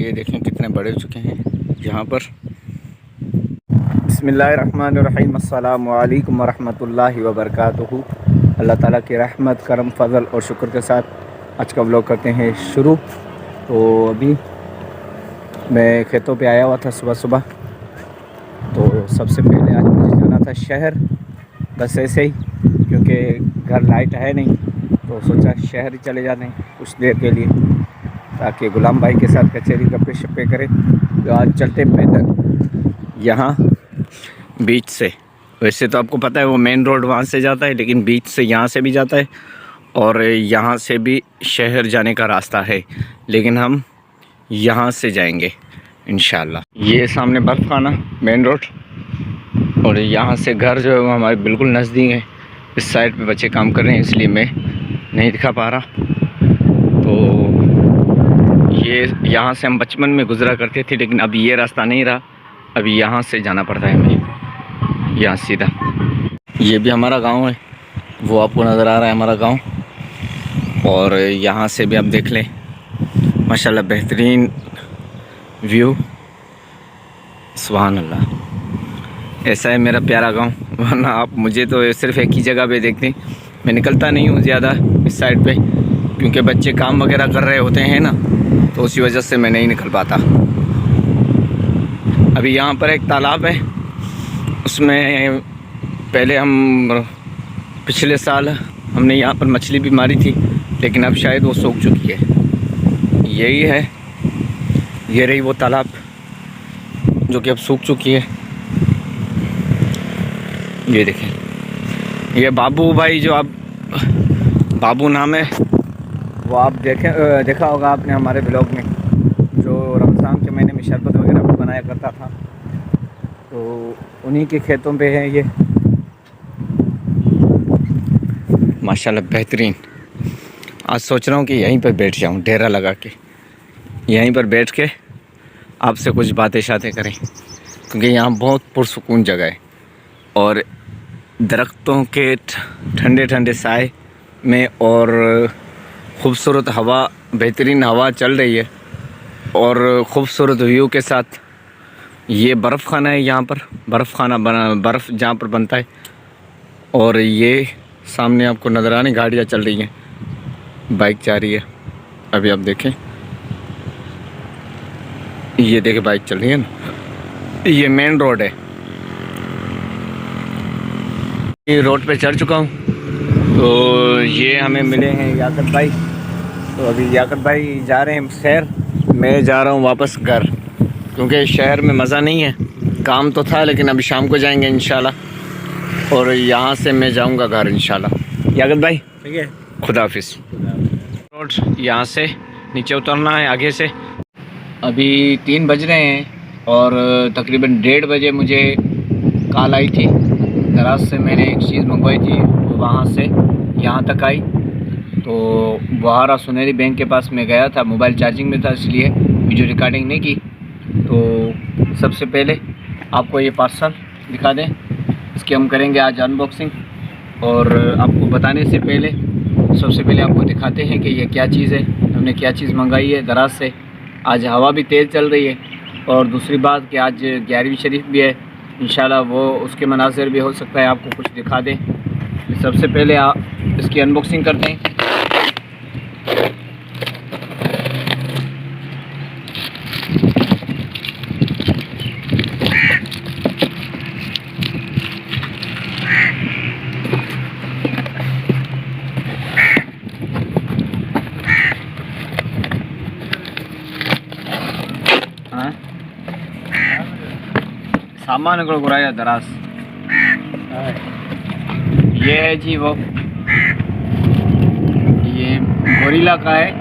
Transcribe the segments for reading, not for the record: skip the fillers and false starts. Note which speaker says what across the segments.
Speaker 1: ये देखें कितने बड़े हो चुके हैं यहाँ पर। बिस्मिल्लाहिर्रहमानिर्रहीम, अस्सलामु अलैकुम वरहमतुल्लाहि वबरकातुहू। अल्लाह ताला की रहमत, करम, फ़ज़ल और शुक्र के साथ आज का व्लॉग करते हैं शुरू। तो अभी मैं खेतों पे आया हुआ था सुबह सुबह। तो सबसे पहले आज मुझे जाना था शहर, बस ऐसे ही, क्योंकि घर लाइट है नहीं, तो सोचा शहर ही चले जाते हैं कुछ देर के लिए, ताकि गुलाम भाई के साथ कचहरी गप्पे शप्पे करें। तो आज चलते पैदल यहाँ बीच से। वैसे तो आपको पता है वो मेन रोड वहाँ से जाता है, लेकिन बीच से यहाँ से भी जाता है और यहाँ से भी शहर जाने का रास्ता है, लेकिन हम यहाँ से जाएंगे इंशाल्लाह। ये सामने बर्फ़खाना मेन रोड, और यहाँ से घर जो है वो हमारे बिल्कुल नज़दीक है। इस साइड पे बच्चे काम कर रहे हैं, इसलिए मैं नहीं दिखा पा रहा। तो ये यहाँ से हम बचपन में गुज़रा करते थे, लेकिन अब ये रास्ता नहीं रहा, अभी यहाँ से जाना पड़ता है हमें, यहाँ सीधा। ये भी हमारा गांव है, वो आपको नज़र आ रहा है हमारा गांव। और यहाँ से भी आप देख लें, माशाल्लाह बेहतरीन व्यू, सुभान अल्लाह। ऐसा है मेरा प्यारा गांव, वरना आप मुझे तो सिर्फ़ एक ही जगह पे देखते हैं। मैं निकलता नहीं हूँ ज़्यादा इस साइड पे, क्योंकि बच्चे काम वगैरह कर रहे होते हैं ना, तो उसी वजह से मैं नहीं निकल पाता। अभी यहाँ पर एक तालाब है, उसमें पहले हम पिछले साल हमने यहाँ पर मछली भी मारी थी, लेकिन अब शायद वो सूख चुकी है। यही है, ये रही वो तालाब जो कि अब सूख चुकी है। ये देखें, ये बाबू भाई, जो आप बाबू नाम है, वो आप देखा होगा आपने हमारे ब्लॉग में, जो रमज़ान के महीने में शरबत वगैरह बनाया करता था। तो उन्हीं के खेतों पे है ये, माशाल्लाह बेहतरीन। आज सोच रहा हूँ कि यहीं पर बैठ जाऊँ, डेरा लगा के यहीं पर बैठ के आपसे कुछ बातें शातें करें, क्योंकि यहाँ बहुत पुरसुकून जगह है और दरख्तों के ठंडे ठंडे साए में और ख़ूबसूरत हवा, बेहतरीन हवा चल रही है और ख़ूबसूरत व्यू के साथ। ये बर्फ़ खाना है, यहाँ पर बर्फ़ खाना बना, बर्फ़ जहाँ पर बनता है। और ये सामने आपको नज़र आने गाड़ियाँ चल रही हैं, बाइक जा रही है। अभी आप देखें, ये देखें बाइक चल रही है ना, ये मेन रोड है। ये रोड पे चढ़ चुका हूँ। तो ये हमें मिले हैं याकत भाई। तो अभी याकत भाई जा रहे हैं शहर, मैं जा रहा हूँ वापस घर, क्योंकि शहर में मज़ा नहीं है। काम तो था, लेकिन अभी शाम को जाएंगे इंशाल्लाह, और यहाँ से मैं जाऊँगा घर इंशाल्लाह। याकत भाई ठीक है, खुदा हाफिज़। रोड यहाँ से नीचे उतरना है आगे से। अभी 3 बज रहे हैं और तकरीबन 1:30 बजे मुझे कॉल आई थी। दराज से मैंने एक चीज़ मंगवाई थी, वो वहाँ से यहाँ तक आई। तो बहारा सुनहरी बैंक के पास मैं गया था, मोबाइल चार्जिंग में था, इसलिए वीडियो रिकॉर्डिंग नहीं की। तो सबसे पहले आपको ये पार्सल दिखा दें, इसकी हम करेंगे आज अनबॉक्सिंग। और आपको बताने से पहले सबसे पहले आपको दिखाते हैं कि ये क्या चीज़ है, हमने क्या चीज़ मंगाई है दराज से। आज हवा भी तेज़ चल रही है, और दूसरी बात कि आज 11वीं शरीफ भी है, इंशाल्लाह वो उसके मनाज़िर भी हो सकता है आपको कुछ दिखा दें। सबसे पहले आप इसकी अनबॉक्सिंग करते हैं। सामान को गुराया दराज, ये है जी वो, ये गोरिल्ला का है,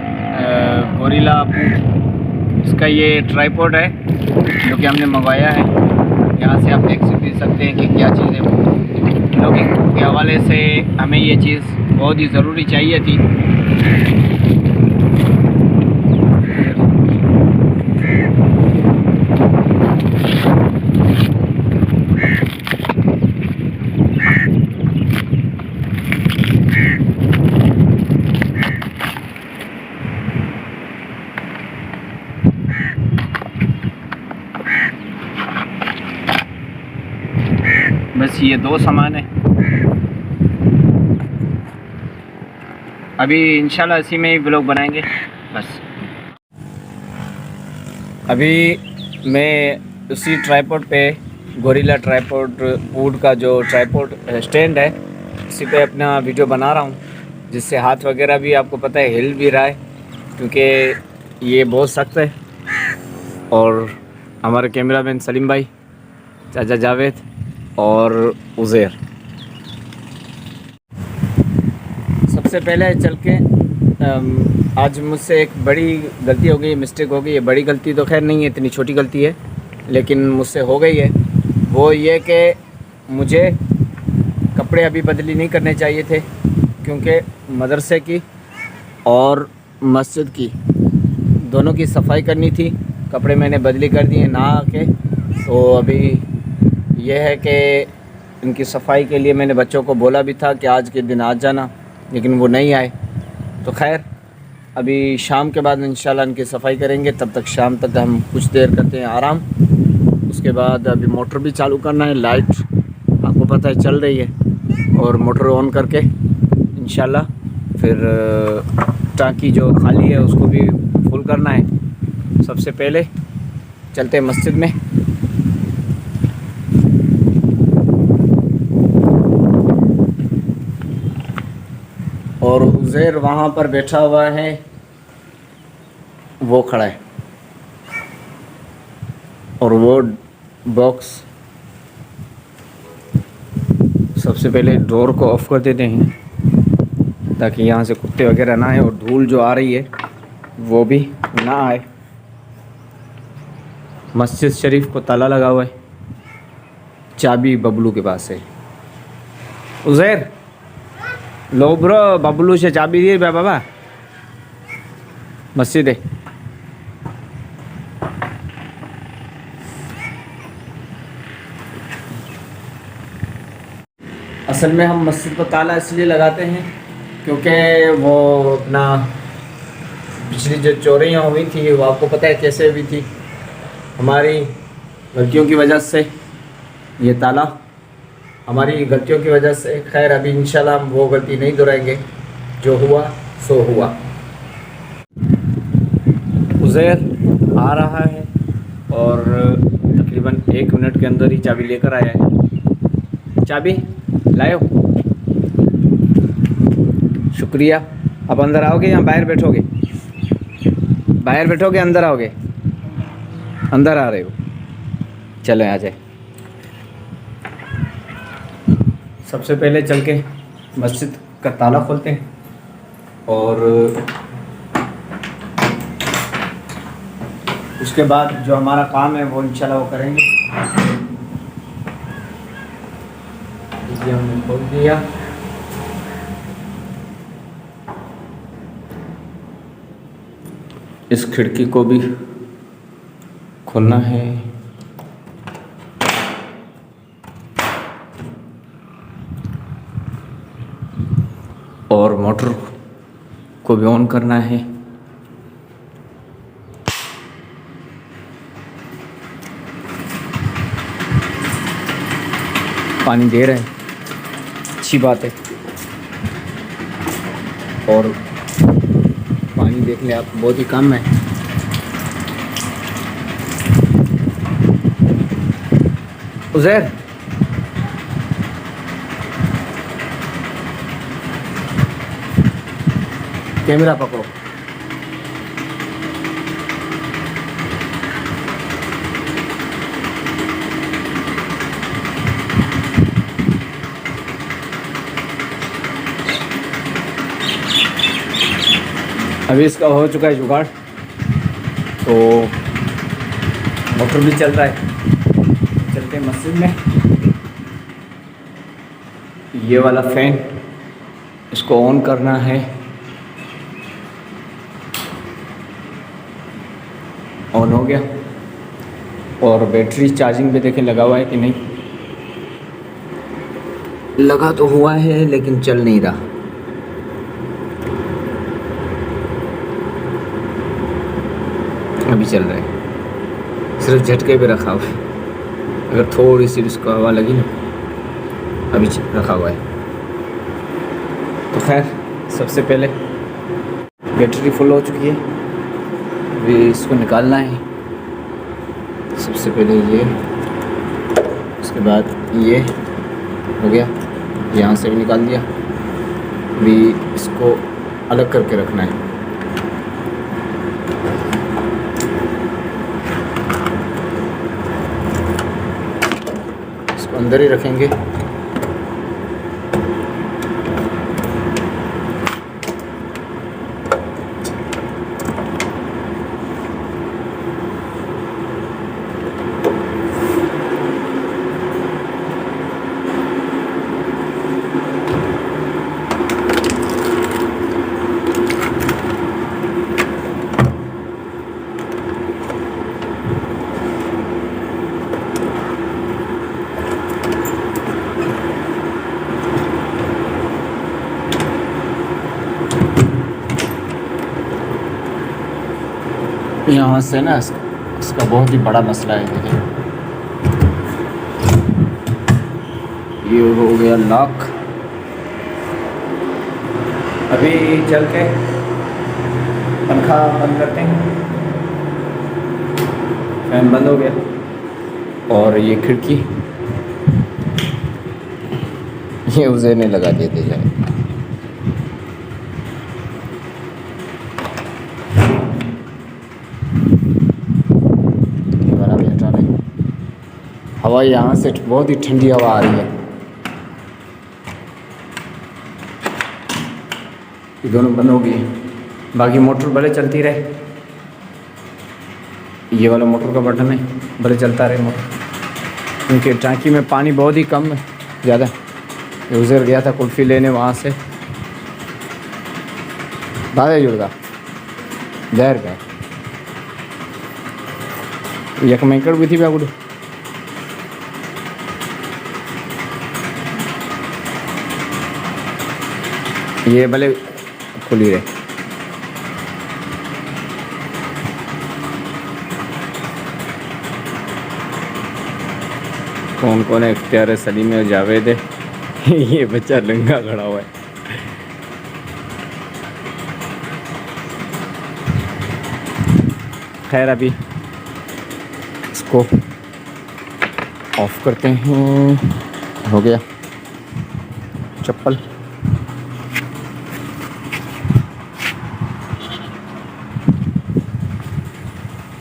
Speaker 1: गोरिल्ला बूट। इसका ये ट्राइपॉड है जो कि हमने मंगवाया है। यहाँ से आप देख सकते हैं कि क्या चीज़ है वो। ब्लॉगिंग के हवाले से हमें ये चीज़ बहुत ही ज़रूरी चाहिए थी। बस ये दो सामान है। अभी इंशाल्लाह इसी में ही व्लॉग बनाएंगे बस। अभी मैं उसी ट्राइपॉड पे, गोरिल्ला ट्राइपॉड वुड का जो ट्राइपॉड स्टैंड है, इसी पे अपना वीडियो बना रहा हूँ, जिससे हाथ वगैरह भी आपको पता है हिल भी रहा है, क्योंकि ये बहुत सख्त है। और हमारे कैमरामैन सलीम भाई, चाचा जावेद और उज़ैर। सबसे पहले चल के आज मुझसे एक बड़ी गलती हो गई, मिस्टेक हो गई है। बड़ी गलती तो खैर नहीं है, इतनी छोटी गलती है, लेकिन मुझसे हो गई है। वो ये कि मुझे कपड़े अभी बदली नहीं करने चाहिए थे, क्योंकि मदरसे की और मस्जिद की दोनों की सफाई करनी थी। कपड़े मैंने बदली कर दिए नहा के। तो अभी यह है कि इनकी सफाई के लिए मैंने बच्चों को बोला भी था कि आज के दिन आ जाना, लेकिन वो नहीं आए। तो खैर अभी शाम के बाद इंशाल्लाह इनकी सफाई करेंगे। तब तक शाम तक हम कुछ देर करते हैं आराम। उसके बाद अभी मोटर भी चालू करना है, लाइट आपको पता है चल रही है, और मोटर ऑन करके इंशाल्लाह फिर टांकी जो खाली है उसको भी फुल करना है। सबसे पहले चलते हैं मस्जिद में। और उज़ैर वहाँ पर बैठा हुआ है, वो खड़ा है, और वो बॉक्स सबसे पहले डोर को ऑफ़ कर देते हैं, ताकि यहाँ से कुत्ते वगैरह ना आए और धूल जो आ रही है वो भी ना आए। मस्जिद शरीफ को ताला लगा हुआ है, चाबी बबलू के पास है। उज़ैर लो ब्रो, बबलू से चाबी दिए बाबा, मस्जिद है। असल में हम मस्जिद को ताला इसलिए लगाते हैं क्योंकि वो अपना पिछली जो चोरियाँ हुई थी वो आपको पता है कैसे हुई थी, हमारी गलतियों की वजह से। ये ताला हमारी गलतियों की वजह से। खैर अभी इंशाल्लाह हम वो गलती नहीं दोहराएंगे, जो हुआ सो हुआ। उज़ैर आ रहा है और तकरीबन 1 मिनट के अंदर ही चाबी लेकर आया है। चाबी लायो, शुक्रिया। अब अंदर आओगे या बाहर बैठोगे? बाहर बैठोगे अंदर आओगे? अंदर आ रहे हो, चलो आ जाए। सबसे पहले चल के मस्जिद का ताला खोलते हैं, और उसके बाद जो हमारा काम है वो इंशाल्लाह वो करेंगे। ये हमने खोल दिया। इस खिड़की को भी खोलना है, और मोटर को भी ऑन करना है। पानी दे रहे हैं, अच्छी बात है। और पानी देख ले आप, बहुत ही कम है। उज़ैर कैमरा पकड़ो। अभी इसका हो चुका है जुगाड़, तो मोटर भी चल रहा है। चलते हैं मस्जिद में। ये वाला फ़ैन इसको ऑन करना है, ऑन हो गया। और बैटरी चार्जिंग पे देखें लगा हुआ है कि नहीं। लगा तो हुआ है लेकिन चल नहीं रहा। अभी चल रहा है, सिर्फ झटके पे रखा हुआ है। अगर थोड़ी सी इसको हवा लगी ना अभी रखा हुआ है। तो खैर सबसे पहले बैटरी फुल हो चुकी है, अभी इसको निकालना है। सबसे पहले ये, उसके बाद ये हो गया, यहाँ से भी निकाल दिया। अभी इसको अलग करके रखना है। इसको अंदर ही रखेंगे। यहाँ से ना इसका बहुत ही बड़ा मसला है। देखिए ये हो गया लॉक। अभी चल के पंखा बंद करते हैं। फैन बंद हो गया और ये खिड़की ये उसे नहीं लगा देते जाए। हवा यहाँ से बहुत ही ठंडी हवा आ रही है। ये दोनों बंद हो गई, बाकी मोटर भले चलती रहे। ये वाला मोटर का बटन है, भले चलता रहे मोटर, क्योंकि टांकी में पानी बहुत ही कम है, ज़्यादा। उधर गया था कुल्फ़ी लेने, वहाँ से दादा जुड़गा जहर का यक मैंकड़ भी थी बाबू। ये भले खुली रहे। कौन कौन है? इख्तियार सलीम है, जावेद है। ये बच्चा लंगा खड़ा हुआ है। खैर अभी इसको ऑफ करते हैं। हो गया चप्पल।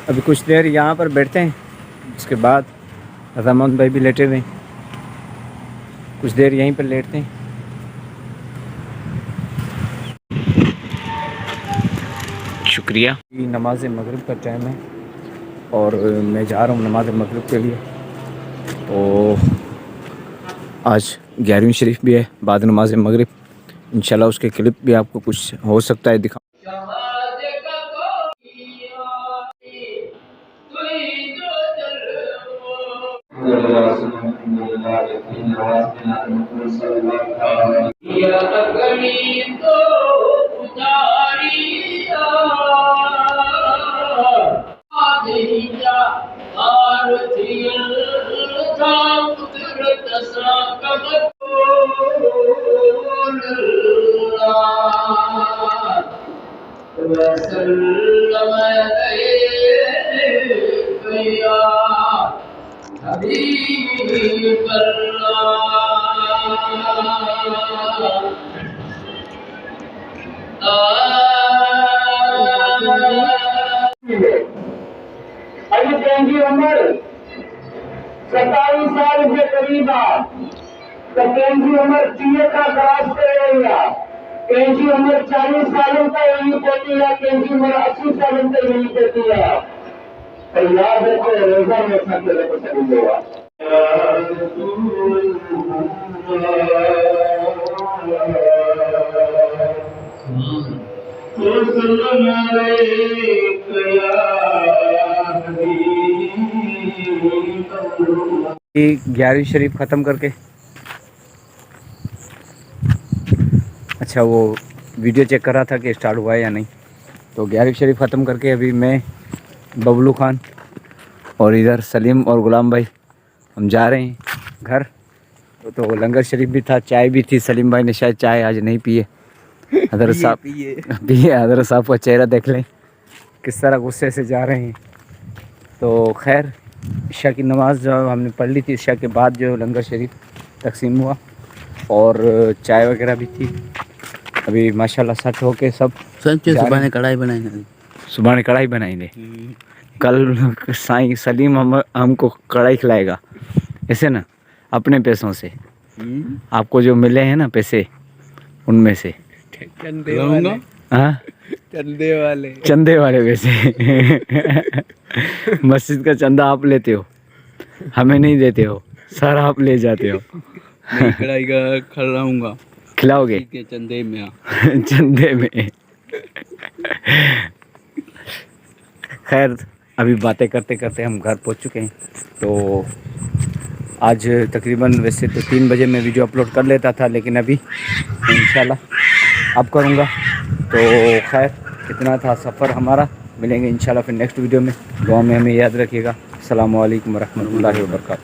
Speaker 1: अभी कुछ देर यहाँ पर बैठते हैं, उसके बाद रजामंद भाई भी लेटे हुए, कुछ देर यहीं पर लेटते हैं। शुक्रिया। नमाज मगरिब का टाइम है और मैं जा रहा हूँ नमाज मगरिब के लिए। तो आज 11वीं शरीफ भी है बाद नमाज मगरिब। इंशाल्लाह उसके क्लिप भी आपको कुछ हो सकता है दिखा।
Speaker 2: की उम्र 27 साल के करीब आ तो की उम्र 30 का क्रॉस कर रही है। की उम्र 40 सालों का यही होती है, की उम्र 80 सालों का यही होती है। तो याद रखो रोजा में सत्य को सही होगा।
Speaker 1: कि 11वीं शरीफ ख़त्म करके, अच्छा वो वीडियो चेक कर रहा था कि स्टार्ट हुआ है या नहीं। तो 11वीं शरीफ ख़त्म करके अभी मैं, बबलू खान और इधर सलीम और गुलाम भाई हम जा रहे हैं घर। तो लंगर शरीफ भी था, चाय भी थी। सलीम भाई ने शायद चाय आज नहीं पिए। हज़रत साहब पिए। हज़रत साहब का चेहरा देख लें किस तरह गुस्से से जा रहे हैं। तो खैर इशा की नमाज़ जो हमने पढ़ ली थी, इशा के बाद जो लंगर शरीफ तकसीम हुआ और चाय वगैरह भी थी। अभी माशाल्लाह सेट होके सब
Speaker 3: सुबह ने कढ़ाई बनाई,
Speaker 1: सुबह ने कढ़ाई बनाएंगे। कल साईं सलीम हमको कढ़ाई खिलाएगा ऐसे ना, अपने पैसों से। आपको जो मिले हैं ना पैसे, उनमें से
Speaker 3: चंदे वाले।
Speaker 1: हाँ चंदे वाले पैसे। मस्जिद का चंदा आप लेते हो, हमें नहीं देते हो, सारा आप ले जाते हो।
Speaker 3: मैं कढ़ाई का खिलाऊंगा।
Speaker 1: खिलाओगे
Speaker 3: चंदे में?
Speaker 1: चंदे में। खैर अभी बातें करते करते हम घर पहुंच चुके हैं। तो आज तकरीबन वैसे तो 3 बजे मैं वीडियो अपलोड कर लेता था, लेकिन अभी इंशाल्लाह अब करूँगा। तो खैर इतना था सफ़र हमारा। मिलेंगे इंशाल्लाह फिर नेक्स्ट वीडियो में। दुआ में हमें याद रखिएगा। अस्सलामु अलैकुम वरहमतुल्लाहि वबरकातुहू।